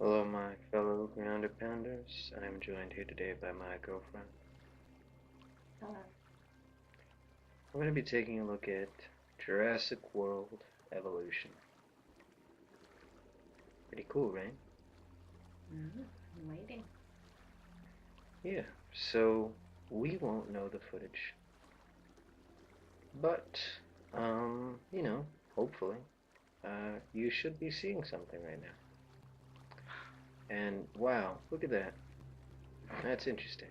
Hello, my fellow grounder pounders. I am joined here today by my girlfriend. Hello. We're going to be taking a look at Jurassic World Evolution. Pretty cool, right? I'm waiting. Yeah, so we won't know the footage, but, hopefully, you should be seeing something right now. And wow, look at that. That's interesting.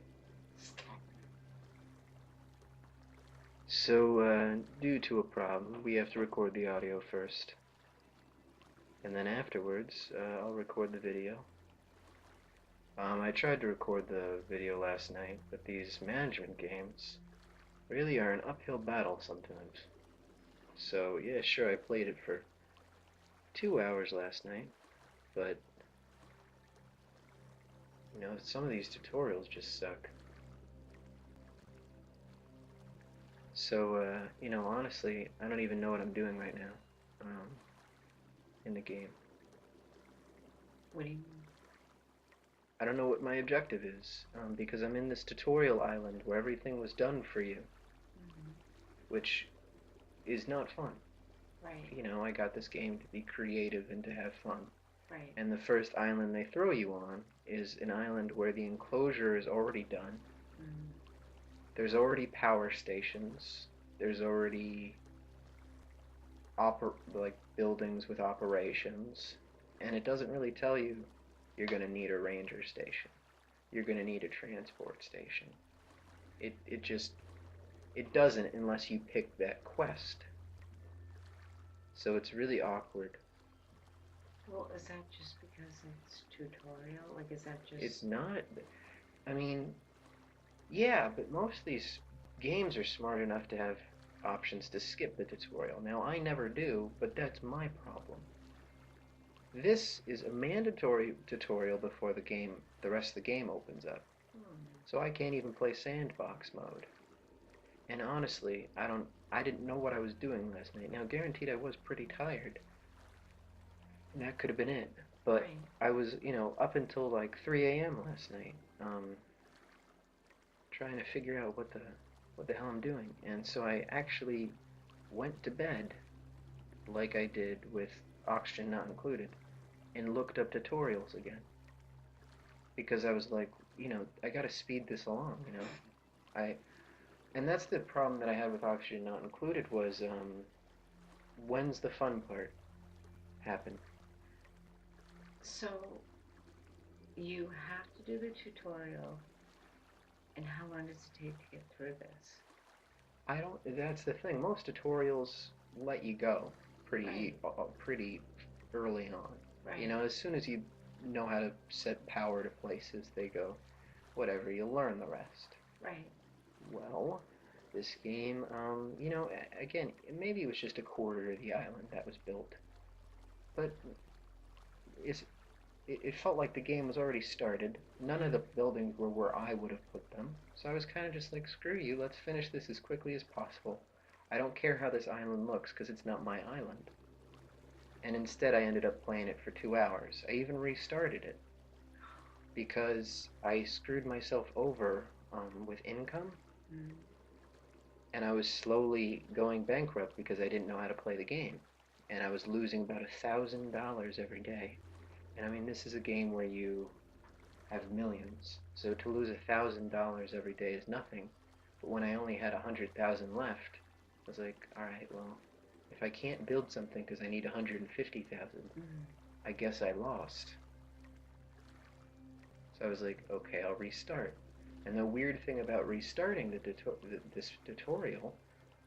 So, due to a problem, we have to record the audio first, and then afterwards, I'll record the video. I tried to record the video last night, but these management games really are an uphill battle sometimes. So, yeah, sure, I played it for 2 hours last night, but, some of these tutorials just suck. So, honestly, I don't even know what I'm doing right now, in the game. What do you mean? I don't know what my objective is, because I'm in this tutorial island where everything was done for you, Mm-hmm. which is not fun. Right, I got this game to be creative and to have fun. right. And the first island they throw you on is an island where the enclosure is already done. Mm. There's already power stations. There's already like buildings with operations, and it doesn't really tell you you're going to need a ranger station. You're going to need a transport station. It just it doesn't unless you pick that quest. So it's really awkward. Well, is that just because it's tutorial? Like, is that It's just. not. I mean, yeah, but most of these games are smart enough to have options to skip the tutorial. Now, I never do, but that's my problem. This is a mandatory tutorial before the rest of the game opens up. Hmm. So I can't even play sandbox mode. And honestly, I didn't know what I was doing last night. Now, guaranteed I was pretty tired. And that could have been it. But Right. I was, up until like 3 a.m. last night, trying to figure out what the hell I'm doing. And so I actually went to bed like I did with oxygen not included and looked up tutorials again because I was like, I got to speed this along. I and that's the problem that I had with oxygen not included was when's the fun part happen? So, you have to do the tutorial, and how long does it take to get through this? I don't. That's the thing. Most tutorials let you go Right, pretty early on. right, As soon as you know how to set power to places, they go, whatever. You'll learn the rest. right. Well, this game, again, maybe it was just a quarter of the island that was built, but it's, it felt like the game was already started. None of Mm. the buildings were where I would have put them, so I was kind of just like, screw you, let's finish this as quickly as possible. I don't care how this island looks because it's not my island. And instead, I ended up playing it for 2 hours. I even restarted it because I screwed myself over with income, Mm. and I was slowly going bankrupt because I didn't know how to play the game. And I was losing about $1,000 every day. And I mean, this is a game where you have millions, so to lose $1,000 every day is nothing. But when I only had 100,000 left, I was like, all right, well, if I can't build something because I need 150,000, Mm. I guess I lost. So I was like, okay, I'll restart. And the weird thing about restarting this tutorial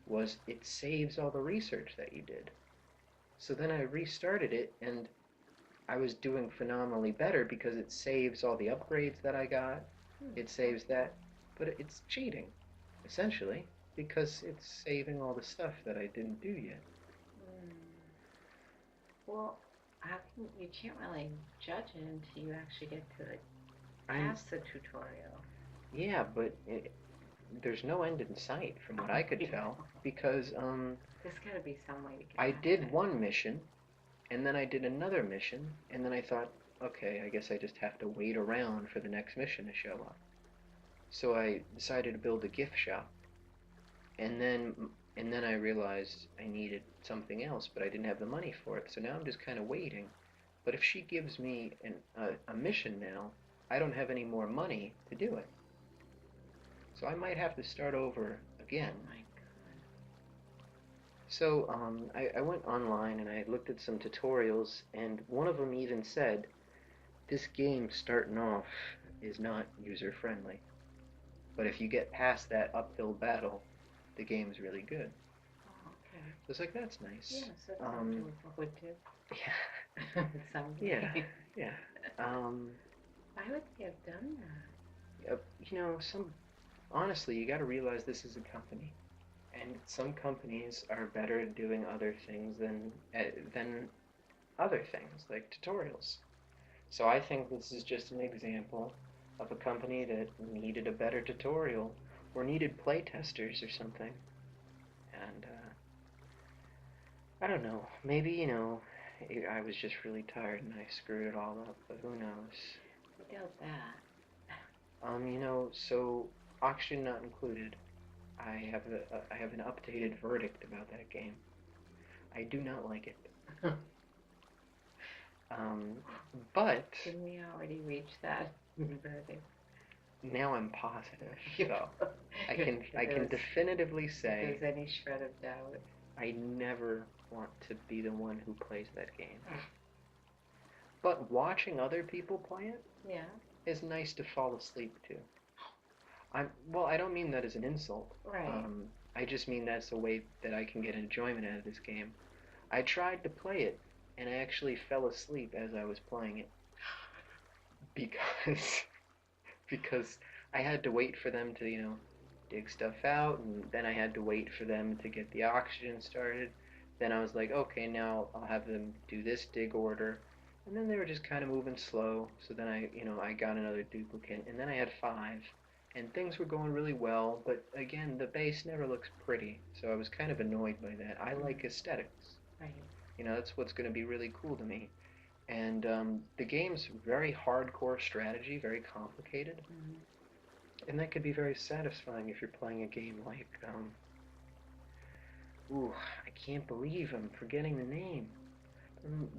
was it saves all the research that you did. So then I restarted it, and I was doing phenomenally better because it saves all the upgrades that I got. Hmm. It saves Okay. that, but it's cheating, essentially, because it's saving all the stuff that I didn't do yet. Mm. Well, how can you can't really judge it until you actually get to the I'm, past the tutorial. yeah, but there's no end in sight from what I could You tell know, because there's got to be some way to get I past did it. one mission and then I did another mission and then I thought, okay, I guess I just have to wait around for the next mission to show up. So I decided to build a gift shop, and then I realized I needed something else, but I didn't have the money for it. So now I'm just kind of waiting. But if she gives me a mission now, I don't have any more money to do it. So I might have to start over again. Oh my God. So I went online and I looked at some tutorials, and one of them even said, this game starting off is not user friendly. But if you get past that uphill battle, the game's really good. Oh, okay. So it's like, that's nice. Yeah, so that's something to look forward to. Yeah. Someday. Yeah. Yeah. Why would they have done that? You know, honestly, you got to realize this is a company, and some companies are better at doing other things than other things like tutorials. So I think this is just an example of a company that needed a better tutorial or needed playtesters or something. And I don't know. Maybe, I was just really tired and I screwed it all up, but who knows? I doubt that. So auction not included. I have an updated verdict about that game. I do not like it. But Didn't we already reach that verdict? now I'm positive, so I can definitively say if there's any shred of doubt. I never want to be the one who plays that game. But watching other people play it Yeah. is nice to fall asleep to. I don't mean that as an insult. Right. I just mean that's a way that I can get enjoyment out of this game. I tried to play it, and I actually fell asleep as I was playing it because because I had to wait for them to, dig stuff out, and then I had to wait for them to get the oxygen started. Then I was like, okay, now I'll have them do this dig order. And then they were just kind of moving slow. So then I got another duplicate, and then I had 5. And things were going really well, but again, the base never looks pretty. So I was kind of annoyed by that. I like aesthetics. Right. That's what's going to be really cool to me. And the game's very hardcore strategy, very complicated. Mm-hmm. And that could be very satisfying if you're playing a game like, I can't believe I'm forgetting the name.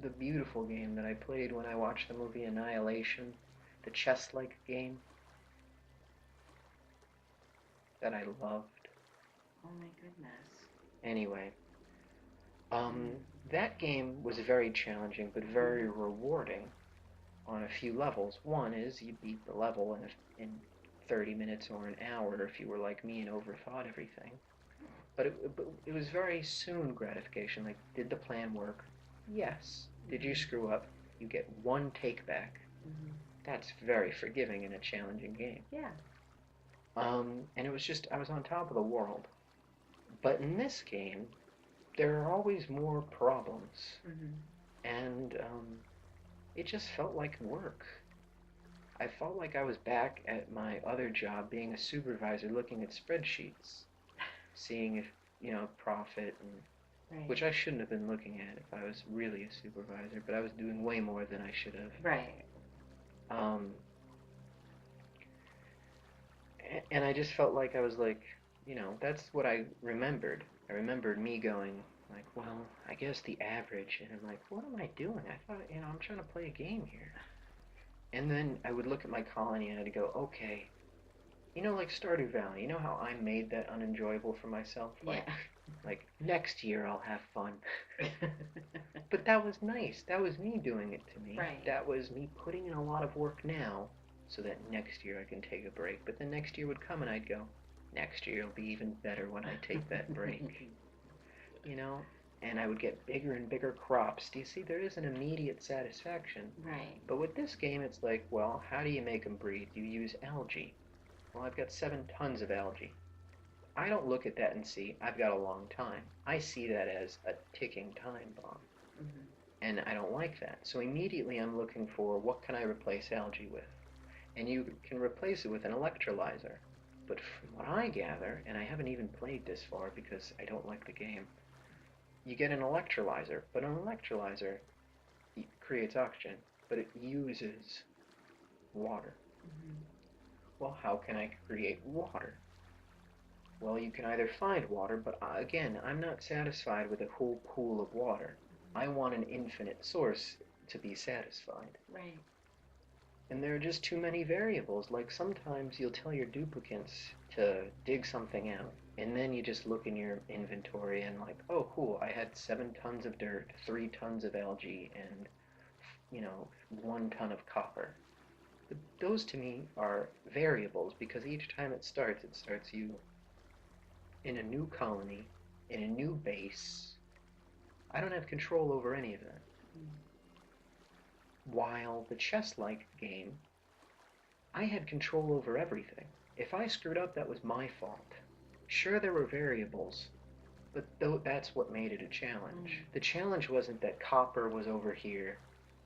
The beautiful game that I played when I watched the movie Annihilation, the chess-like game that I loved. Oh my goodness. Anyway, that game was very challenging but very rewarding on a few levels. One is you beat the level in 30 minutes or an hour if you were like me and overthought everything. But it was very soon gratification. Like, did the plan work? Yes. Did you screw up? You get 1 take back. Mm-hmm. That's very forgiving in a challenging game. Yeah. And it was just, I was on top of the world. But in this game, there are always more problems. Mm-hmm. And it just felt like work. I felt like I was back at my other job being a supervisor looking at spreadsheets, seeing if, profit, and Right. which I shouldn't have been looking at if I was really a supervisor, but I was doing way more than I should have. Right. And I just felt like I was like, that's what I remembered. I remembered me going like, well, I guess the average, and I'm like, what am I doing? I thought, I'm trying to play a game here. And then I would look at my colony and I'd go, okay, like Stardew Valley, you know how I made that unenjoyable for myself? Like, Yeah. like next year I'll have fun. But that was nice. That was me doing it to me. Right. That was me putting in a lot of work now so that next year I can take a break. But then next year would come and I'd go, next year will be even better when I take that break. And I would get bigger and bigger crops. Do you see? There is an immediate satisfaction. Right. But with this game, it's like, well, how do you make them breathe? You use algae. Well, I've got 7 tons of algae. I don't look at that and see, I've got a long time. I see that as a ticking time bomb. Mm-hmm. And I don't like that. So immediately I'm looking for, what can I replace algae with? And you can replace it with an electrolyzer. But from what I gather, and I haven't even played this far because I don't like the game, you get an electrolyzer, but an electrolyzer creates oxygen. but it uses water. Mm-hmm. Well, how can I create water? Well, you can either find water, but again, I'm not satisfied with a whole pool of water. I want an infinite source to be satisfied. Right. And there are just too many variables. Like sometimes you'll tell your duplicants to dig something out, and then you just look in your inventory and like, oh, cool, I had 7 tons of dirt, 3 tons of algae, and 1 ton of copper. But those to me are variables because each time it starts you in a new colony, in a new base. I don't have control over any of that. Mm-hmm. While the chess-like game, I had control over everything. If I screwed up, that was my fault. Sure, there were variables, but that's what made it a challenge. Mm. The challenge wasn't that copper was over here,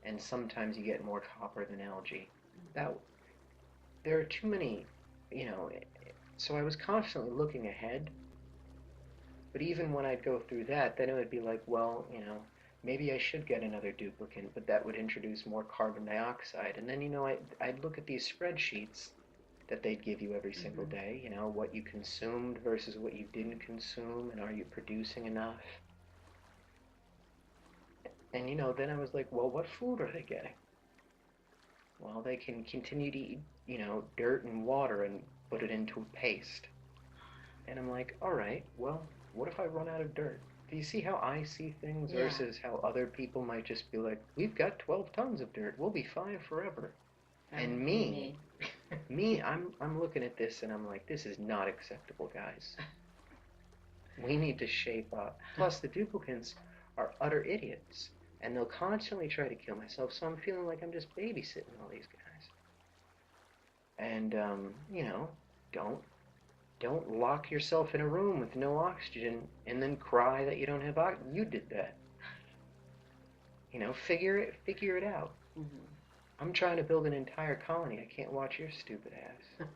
and sometimes you get more copper than algae. That there are too many, you know. So I was constantly looking ahead, but even when I'd go through that, then it would be like, well, maybe I should get another duplicate, but that would introduce more carbon dioxide. And then, I'd look at these spreadsheets that they'd give you every single Mm-hmm. day, what you consumed versus what you didn't consume, and are you producing enough? And, then I was like, well, what food are they getting? Well, they can continue to eat, dirt and water and put it into a paste. And I'm like, all right, well, what if I run out of dirt? Do you see how I see things Yeah. versus how other people might just be like, we've got 12 tons of dirt, we'll be fine forever. That And would be me, I'm looking at this and I'm like, this is not acceptable, guys. We need to shape up. Plus, the duplicants are utter idiots, and they'll constantly try to kill myself. So I'm feeling like I'm just babysitting all these guys. And don't don't lock yourself in a room with no oxygen and then cry that you don't have oxygen. You did that. Figure it out. Mm-hmm. I'm trying to build an entire colony. I can't watch your stupid ass.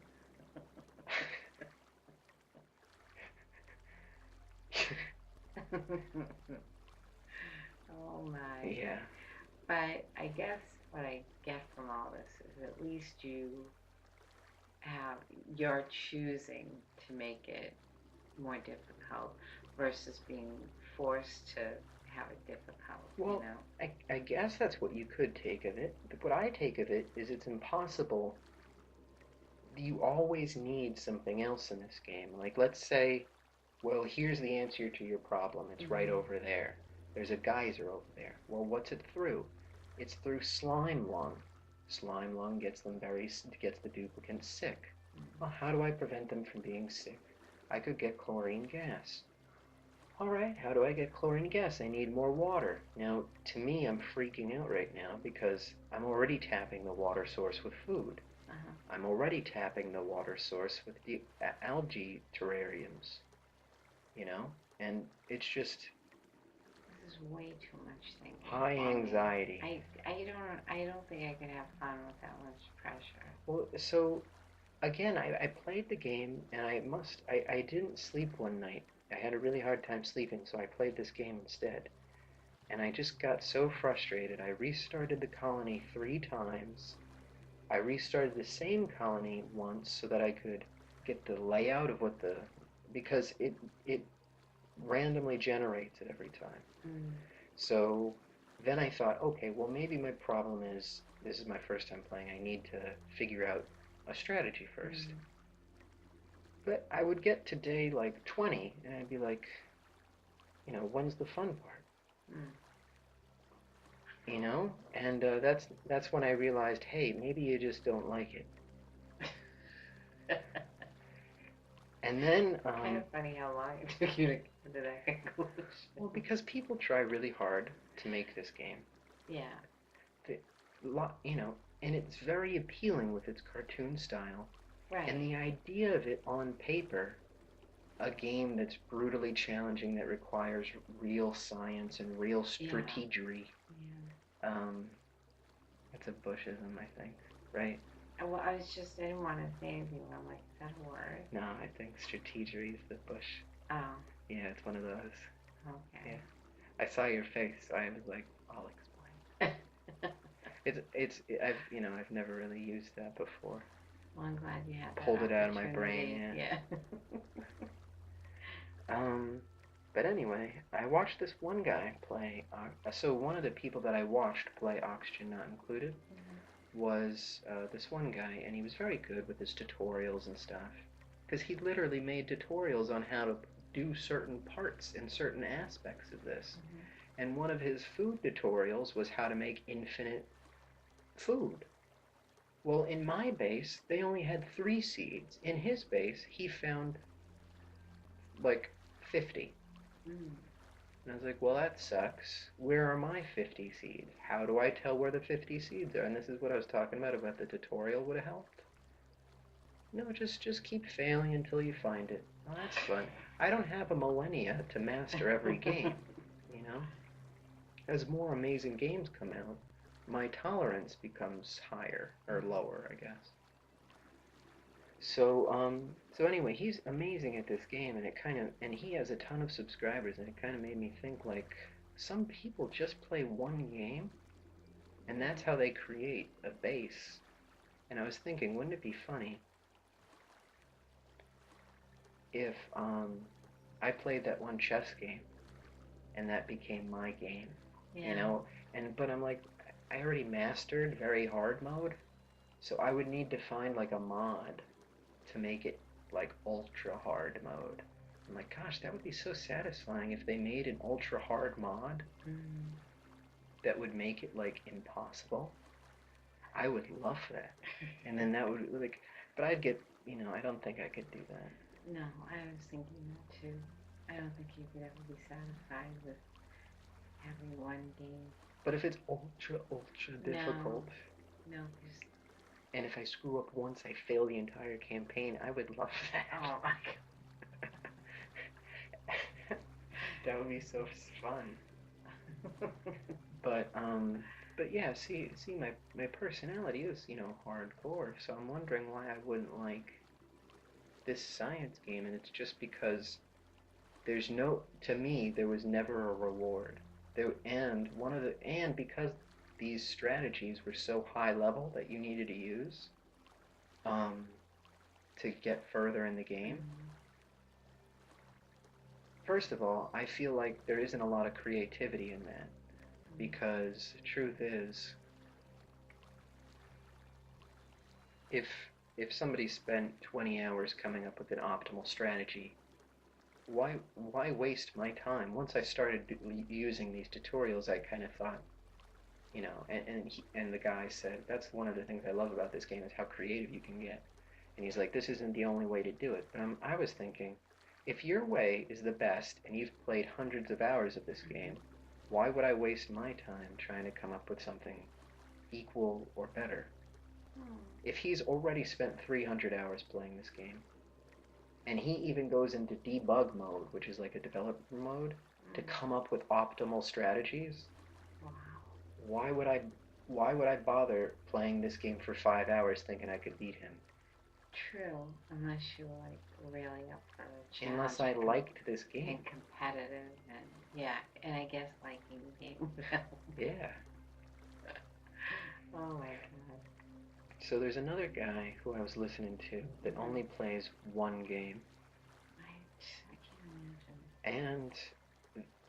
Oh my. Yeah. But I guess what I get from all this is at least you're choosing to make it more difficult versus being forced to have it difficult, Well, I guess that's what you could take of it. But what I take of it is it's impossible. You always need something else in this game. Like, let's say, well, here's the answer to your problem. It's right Mm-hmm. over there. There's a geyser over there. Well, what's it through? It's through slime lung. Slime lung gets the duplicants sick. Well, how do I prevent them from being sick? I could get chlorine gas. All right, how do I get chlorine gas? I need more water. Now, to me, I'm freaking out right now because I'm already tapping the water source with food. Uh-huh. I'm already tapping the water source with the algae terrariums, and it's just This is way too much thinking high for me. anxiety. I don't think I could have fun with that much pressure. Well, so again, I played the game and I didn't sleep one night. I had a really hard time sleeping, so I played this game instead. And I just got so frustrated. I restarted the colony 3 times. I restarted the same colony once so that I could get the layout of because it randomly generates it every time. Mm. So then I thought, okay, well maybe my problem is this is my first time playing. I need to figure out a strategy first. Mm. But I would get to day like 20 and I'd be like, when's the fun part? Mm. And that's when I realized, hey, maybe you just don't like it. And then kind of funny how long it took you to come to that conclusion. Well, because people try really hard to make this game. Yeah. And it's very appealing with its cartoon style. Right. And the idea of it on paper, a game that's brutally challenging that requires real science and real strategery. Yeah. It's a Bushism, I think, right? Well, I didn't want to say anything, but I'm like, is that a word? No, I think strategery is the Bush. Oh. Yeah, it's one of those. Okay. Yeah. I saw your face, so I was like, I'll explain. I've never really used that before. Well, I'm glad you had that Pulled it out of my opportunity. brain, Yeah. Um, but anyway, I watched this one guy play. So one of the people that I watched play Oxygen Not Included was this one guy, and he was very good with his tutorials and stuff. Because he literally made tutorials on how to do certain parts and certain aspects of this. And one of his food tutorials was how to make infinite food. Well, in my base, they only had 3 seeds. In his base, he found like 50. Mm. And I was like, well, that sucks. Where are my 50 seeds? How do I tell where the 50 seeds are? And this is what I was talking about the tutorial would have helped. No, just keep failing until you find it. Oh, that's fun. I don't have a millennia to master every game, you know? As more amazing games come out, my tolerance becomes higher, or lower, I guess. So anyway, he's amazing at this game, and and he has a ton of subscribers, and it kind of made me think like some people just play one game, and that's how they create a base. And I was thinking, wouldn't it be funny if I played that one chess game, and that became my game, Yeah. you know? But I'm like, I already mastered very hard mode, so I would need to find like a mod to make it like ultra hard mode. I'm like, gosh, that would be so satisfying if they made an ultra hard mod that would make it like impossible. I would love that. And then that would like, but I'd get, I don't think I could do that. No, I was thinking that too. I don't think you could ever be satisfied with having one game. But if it's ultra, ultra difficult, no, because and if I screw up once, I fail the entire campaign, I would love that. oh my god. That would be so fun. But yeah, see, my personality is, hardcore, so I'm wondering why I wouldn't like this science game, and it's just because to me, there was never a reward. And because these strategies were so high level that you needed to use, um, to get further in the game. First of all, I feel like there isn't a lot of creativity in that, because the truth is, if somebody spent 20 hours coming up with an optimal strategy, why waste my time? Once I started using these tutorials, I kind of thought, and the guy said, that's one of the things I love about this game is how creative you can get. And he's like, this isn't the only way to do it. But I was thinking, if your way is the best and you've played hundreds of hours of this game, why would I waste my time trying to come up with something equal or better? If he's already spent 300 hours playing this game, and he even goes into debug mode, which is like a developer mode, to come up with optimal strategies, why would I bother playing this game for 5 hours thinking I could beat him? True, unless you were like really up for a challenge. Unless I liked this game. And competitive, and I guess liking the game. Yeah. Oh my god. So there's another guy who I was listening to that only plays one game. I can't imagine. And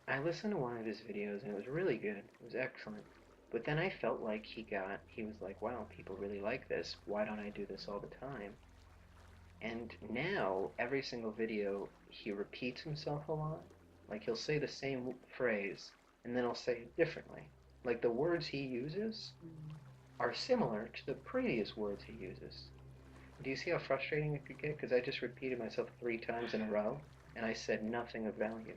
I listened to one of his videos and it was really good. It was excellent. But then I felt like he was like, wow, people really like this. Why don't I do this all the time? And now, every single video, he repeats himself a lot. Like, he'll say the same phrase, and then he'll say it differently. Like, the words he uses are similar to the previous words he uses. Do you see how frustrating it could get? Because I just repeated myself 3 times in a row, and I said nothing of value.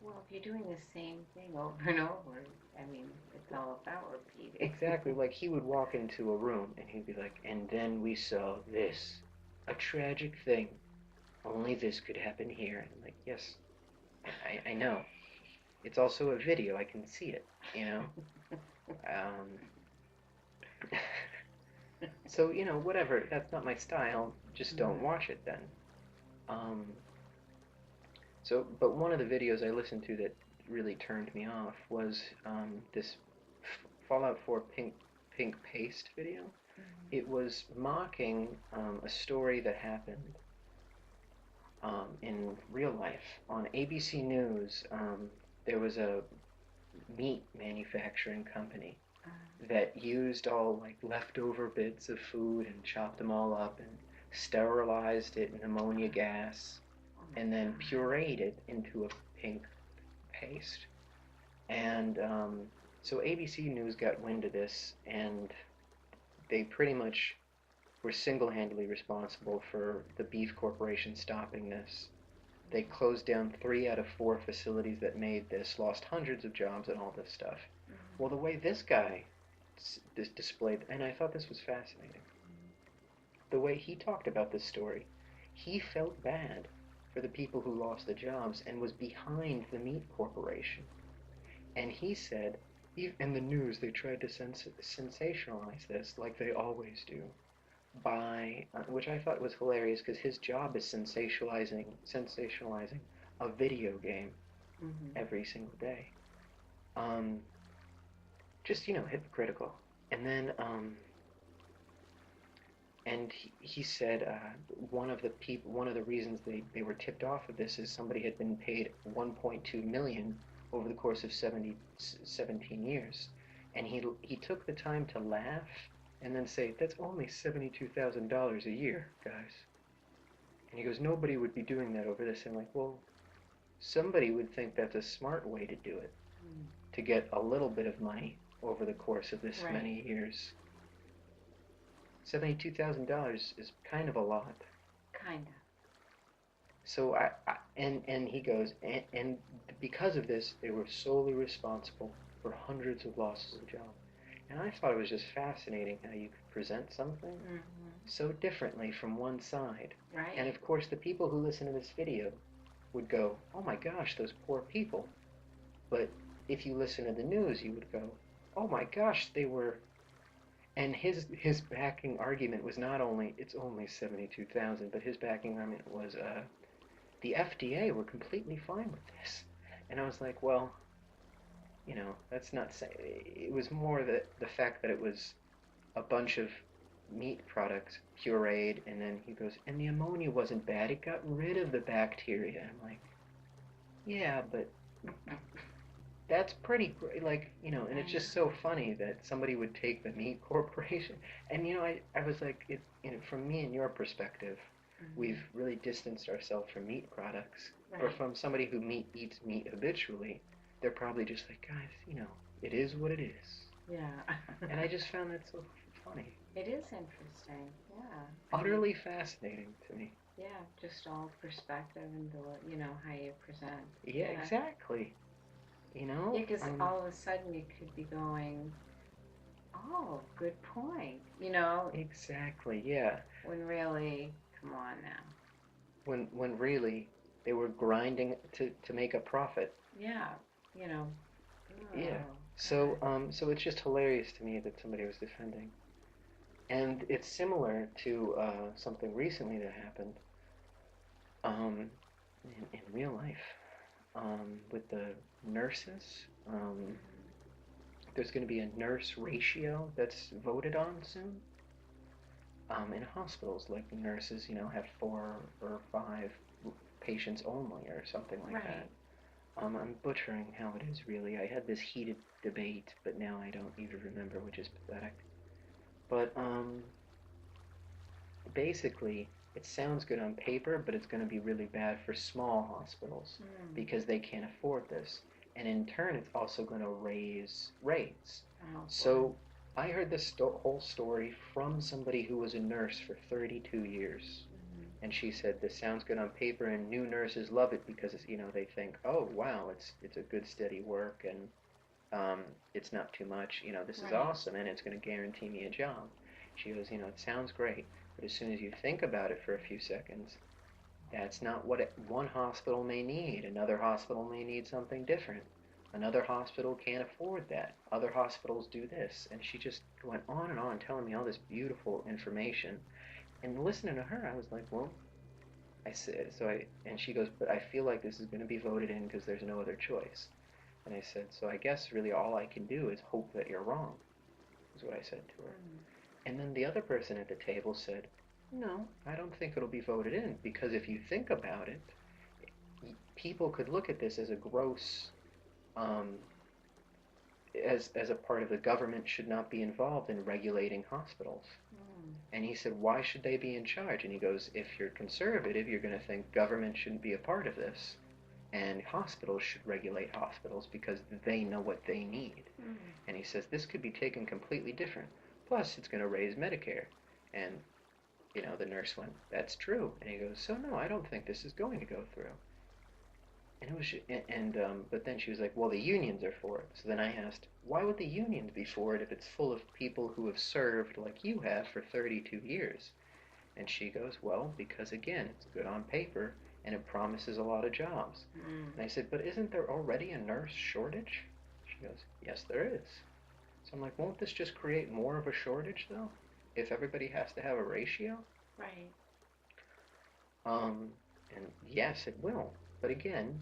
Well, if you're doing the same thing over and over, I mean, it's all about repeating. Exactly, like he would walk into a room, and he'd be like, and then we saw this. A tragic thing. Only this could happen here. And I'm like, yes, I know. It's also a video. I can see it, So, whatever. That's not my style. Just don't watch it then. But one of the videos I listened to that really turned me off was this Fallout 4 pink paste video. It was mocking a story that happened in real life. On ABC News, there was a meat manufacturing company that used all like leftover bits of food and chopped them all up and sterilized it in ammonia gas and then pureed it into a pink paste. And so ABC News got wind of this, and they pretty much were single-handedly responsible for the beef corporation stopping this. They closed down 3 out of 4 facilities that made this, lost hundreds of jobs and all this stuff. Well, the way this guy displayed, and I thought this was fascinating, the way he talked about this story, he felt bad for the people who lost the jobs and was behind the meat corporation. And he said, in the news, they tried to sensationalize this like they always do, by which I thought was hilarious because his job is sensationalizing a video game every single day. Just hypocritical. And then and he said one of the reasons they were tipped off of this is somebody had been paid 1.2 million over the course of 17 years, and he took the time to laugh and then say, that's only $72,000 a year, guys. And he goes, nobody would be doing that over this. And I'm like, well, somebody would think that's a smart way to do it, to get a little bit of money over the course of this many years. $72,000 is kind of a lot. Kind of. So and he goes, and because of this, they were solely responsible for hundreds of losses of jobs. And I thought it was just fascinating how you could present something so differently from one side. Right. And of course, the people who listen to this video would go, oh my gosh, those poor people. But if you listen to the news, you would go, oh my gosh, they were... And his backing argument was not only, it's only 72,000, but his backing argument was, the FDA were completely fine with this. And I was like, well, that's not saying... It was more the fact that it was a bunch of meat products pureed, and then he goes, and the ammonia wasn't bad, it got rid of the bacteria. I'm like, yeah, but that's pretty great, and it's just so funny that somebody would take the meat corporation, and I was like, from me and your perspective, we've really distanced ourselves from meat products, or from somebody who eats meat habitually. They're probably just like, guys, it is what it is. Yeah. And I just found that so funny. It is interesting, yeah. Utterly fascinating to me. Yeah, just all perspective and how you present. Yeah, exactly. Yeah, because all of a sudden you could be going, oh, good point. Exactly, yeah. When really, come on now. When really they were grinding to make a profit. Yeah, Oh, yeah. So so it's just hilarious to me that somebody was defending. And it's similar to something recently that happened in real life with the nurses. There's going to be a nurse ratio that's voted on soon in hospitals. Like the nurses, have 4 or 5 patients only or something like that. I'm butchering how it is really. I had this heated debate, but now I don't even remember, which is pathetic. But basically, it sounds good on paper, but it's going to be really bad for small hospitals because they can't afford this. And in turn, it's also going to raise rates. So I heard this whole story from somebody who was a nurse for 32 years. And she said, this sounds good on paper, and new nurses love it because, they think, oh, wow, it's a good, steady work, and it's not too much. This is awesome, and it's going to guarantee me a job. She goes, it sounds great, but as soon as you think about it for a few seconds, that's not what one hospital may need. Another hospital may need something different. Another hospital can't afford that. Other hospitals do this. And she just went on and on telling me all this beautiful information. And listening to her, I was like, well, I said, and she goes, but I feel like this is going to be voted in because there's no other choice. And I said, so I guess really all I can do is hope that you're wrong, is what I said to her. And then the other person at the table said, no, I don't think it'll be voted in, because if you think about it, people could look at this as a gross, um, as a part of the government should not be involved in regulating hospitals. And he said, why should they be in charge? And he goes, if you're conservative, you're going to think government shouldn't be a part of this. And hospitals should regulate hospitals because they know what they need. And he says, this could be taken completely different. Plus, it's going to raise Medicare. And, the nurse went, that's true. And he goes, so no, I don't think this is going to go through. And it was, but then she was like, well, the unions are for it. So then I asked, why would the unions be for it if it's full of people who have served like you have for 32 years? And she goes, well, because again, it's good on paper and it promises a lot of jobs. And I said, but isn't there already a nurse shortage? She goes, yes, there is. So I'm like, won't this just create more of a shortage though? If everybody has to have a ratio? Right. And yes, it will. But again,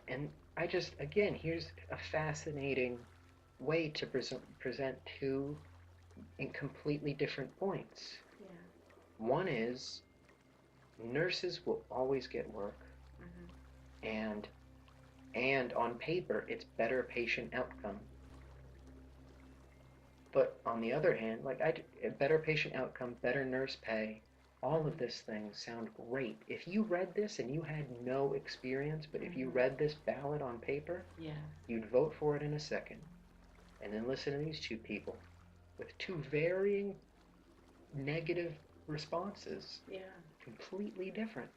and again, here's a fascinating way to present two in completely different points. Yeah. One is nurses will always get work, and on paper it's better patient outcome. But on the other hand, better patient outcome, better nurse pay, all of these things sound great. If you read this and you had no experience, but if you read this ballot on paper, you'd vote for it in a second. And then listen to these two people with two varying negative responses. Yeah. Completely different.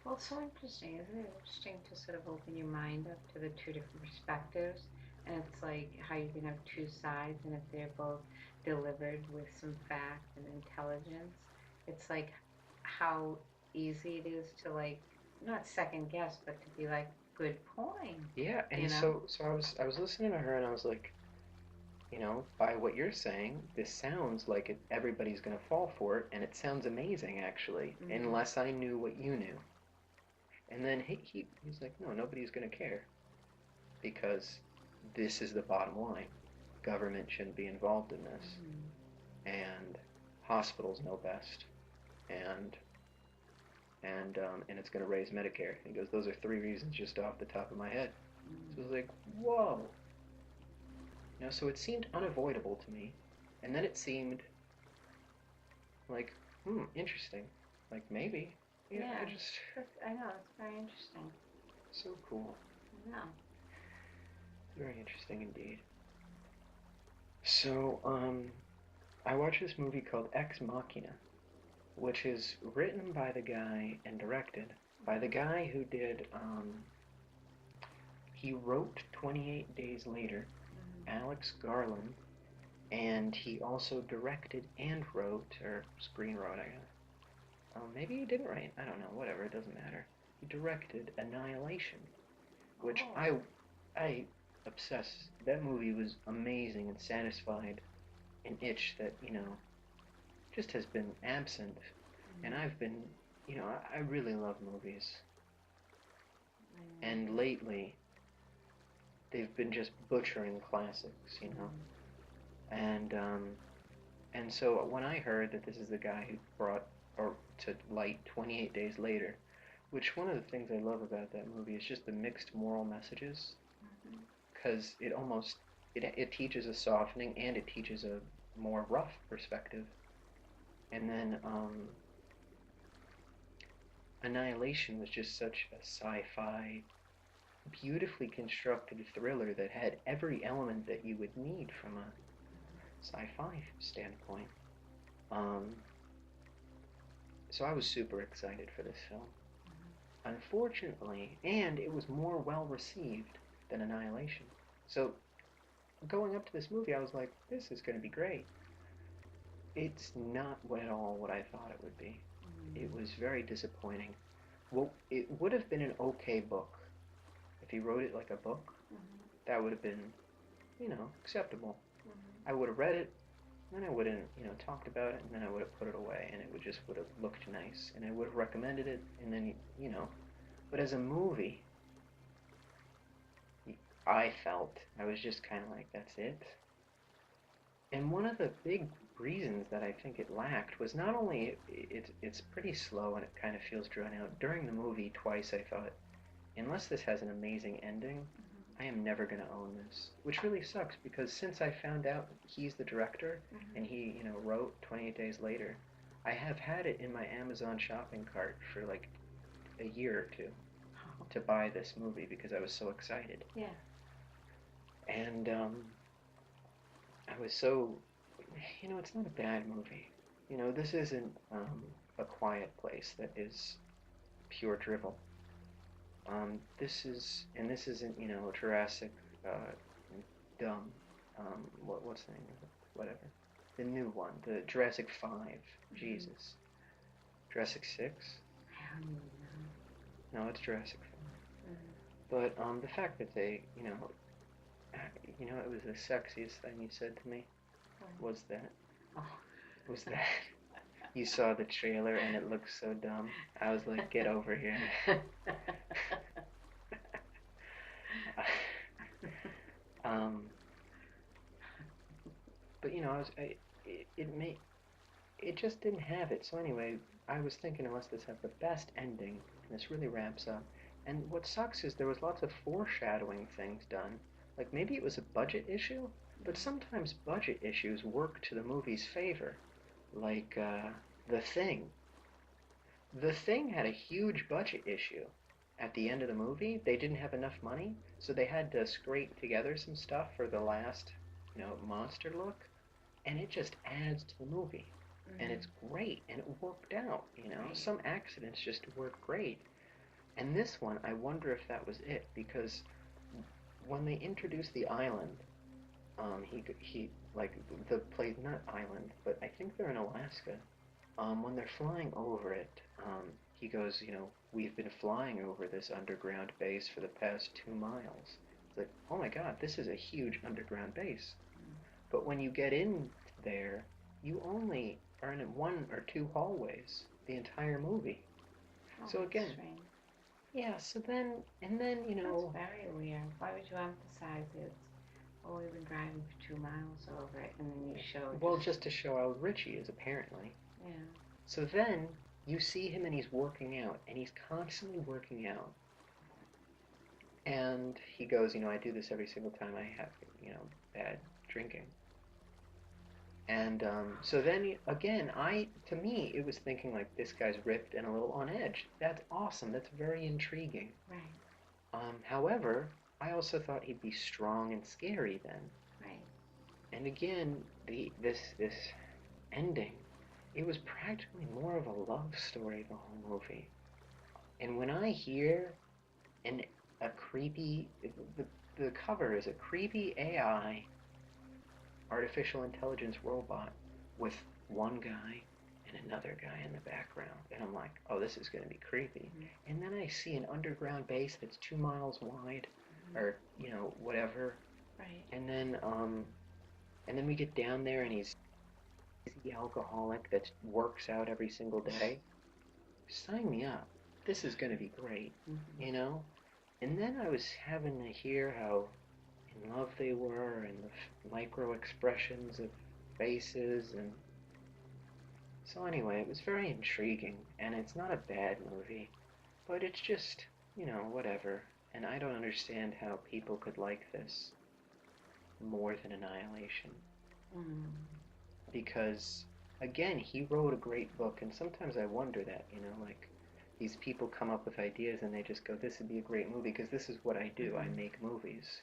Well, it's so interesting. Isn't it interesting to sort of open your mind up to the two different perspectives? And it's like how you can have two sides, and if they're both delivered with some fact and intelligence, it's like how easy it is to like not second guess, but to be like, good point. Yeah, and so I was listening to her and I was like, by what you're saying, this sounds like everybody's going to fall for it, and it sounds amazing actually, unless I knew what you knew. And then he's like, no, nobody's going to care because this is the bottom line. Government shouldn't be involved in this, and hospitals know best, and it's going to raise Medicare. He goes, those are 3 reasons just off the top of my head. So I was like, whoa. So it seemed unavoidable to me, and then it seemed like, interesting. Like maybe. Yeah, I know, it's very interesting. So cool. I know. Very interesting indeed. So, I watched this movie called Ex Machina, which is written by the guy and directed by the guy who did, he wrote 28 Days Later, Alex Garland, and he also directed and wrote, or screenwrote, I guess. Maybe he didn't write, I don't know, whatever, it doesn't matter. He directed Annihilation, which I obsessed. That movie was amazing and satisfied an itch that, just has been absent. And I've been, I really love movies. And lately, they've been just butchering classics, And so when I heard that this is the guy who brought to light 28 Days Later, which one of the things I love about that movie is just the mixed moral messages, because it teaches a softening and it teaches a more rough perspective. And then Annihilation was just such a sci-fi, beautifully constructed thriller that had every element that you would need from a sci-fi standpoint. So I was super excited for this film. Unfortunately, and it was more well received than Annihilation. So going up to this movie, I was like, this is going to be great. It's not at all what I thought it would be. It was very disappointing. Well, it would have been an okay book. If he wrote it like a book, that would have been, acceptable. I would have read it, then I would have, talked about it, and then I would have put it away, and it would have looked nice, and I would have recommended it, and then, but as a movie, I felt. I was just kind of like, that's it. And one of the big reasons that I think it lacked was not only it's pretty slow and it kind of feels drawn out. During the movie, twice I thought, unless this has an amazing ending, I am never going to own this. Which really sucks because since I found out he's the director and he, wrote 28 Days Later, I have had it in my Amazon shopping cart for like a year or two to buy this movie because I was so excited. Yeah. And I was so, it's not a bad movie. This isn't A Quiet Place that is pure drivel. This isn't, Jurassic, dumb, what's the name of it? Whatever. The new one, the Jurassic 5, Jesus. Jurassic 6? I don't even know. No, it's Jurassic 5. But the fact that they, it was the sexiest thing you said to me was that. Was that you saw the trailer and it looked so dumb. I was like, get over here. But it just didn't have it. So anyway, I was thinking unless this has the best ending, and this really wraps up. And what sucks is there was lots of foreshadowing things done. Like maybe it was a budget issue, but sometimes budget issues work to the movie's favor. Like The Thing. The Thing had a huge budget issue. At the end of the movie, they didn't have enough money, so they had to scrape together some stuff for the last, monster look, and it just adds to the movie. And it's great, and it worked out, Right. Some accidents just work great. And this one, I wonder if that was it, because when they introduced the island, he like the place, not island, but I think they're in Alaska. When they're flying over it, he goes, we've been flying over this underground base for the past 2 miles. It's like, oh my God, this is a huge underground base. But when you get in there, you only are in 1 or 2 hallways the entire movie. So again, strange. Yeah. So then, and then, That's very weird. Why would you emphasize it? Oh, we've been driving for 2 miles over it, and then you show. Well, just to show how rich he is, apparently. Yeah. So then you see him and he's working out, and he's constantly working out. And he goes, I do this every single time I have, bad drinking. And so then again, to me, it was thinking like this guy's ripped and a little on edge. That's awesome. That's very intriguing. Right. However, I also thought he'd be strong and scary then. Right. And again, this ending, it was practically more of a love story the whole movie. And when I hear a creepy, the cover is a creepy AI, artificial intelligence robot with one guy and another guy in the background, and I'm like, oh, this is going to be creepy. And then I see an underground base that's 2 miles wide, or whatever. Right. And then we get down there, and he's the alcoholic that works out every single day. Sign me up. This is going to be great, And then I was having to hear how in love they were, and the micro expressions of faces, and so anyway, it was very intriguing, and it's not a bad movie, but it's just, whatever. And I don't understand how people could like this more than Annihilation. Because, again, he wrote a great book, and sometimes I wonder that, like, these people come up with ideas and they just go, this would be a great movie, because this is what I do, I make movies.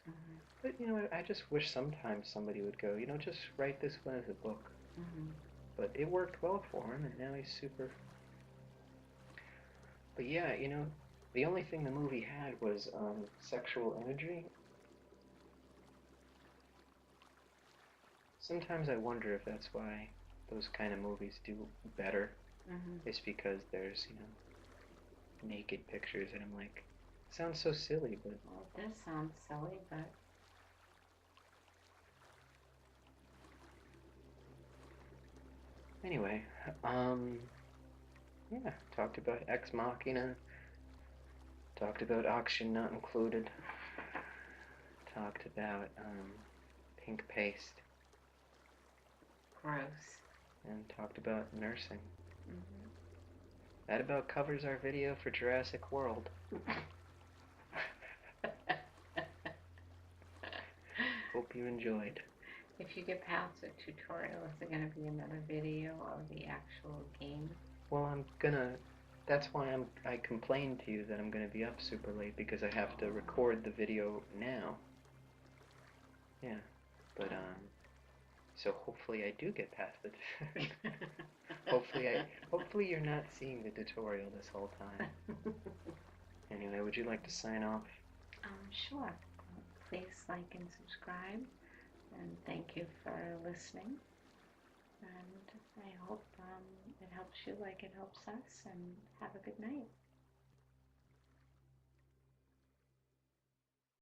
But, I just wish sometimes somebody would go, just write this one as a book. But it worked well for him, and now he's super... But yeah, the only thing the movie had was sexual imagery. Sometimes I wonder if that's why those kind of movies do better. It's because there's, naked pictures, and I'm like, sounds so silly, but... Well, it does sound silly, but... Anyway, yeah, talked about Ex Machina, talked about Auction Not Included, talked about pink paste Gross. and talked about nursing. Mm-hmm. That about covers our video for Jurassic World. Hope you enjoyed. If you get past the tutorial, is there going to be another video of the actual game? Well, that's why I complained to you that I'm gonna be up super late because I have to record the video now. Yeah, but so hopefully I do get past it. Hopefully you're not seeing the tutorial this whole time. Anyway, would you like to sign off? Sure. Please like and subscribe, and thank you for listening. And I hope it helps you like it helps us, and have a good night.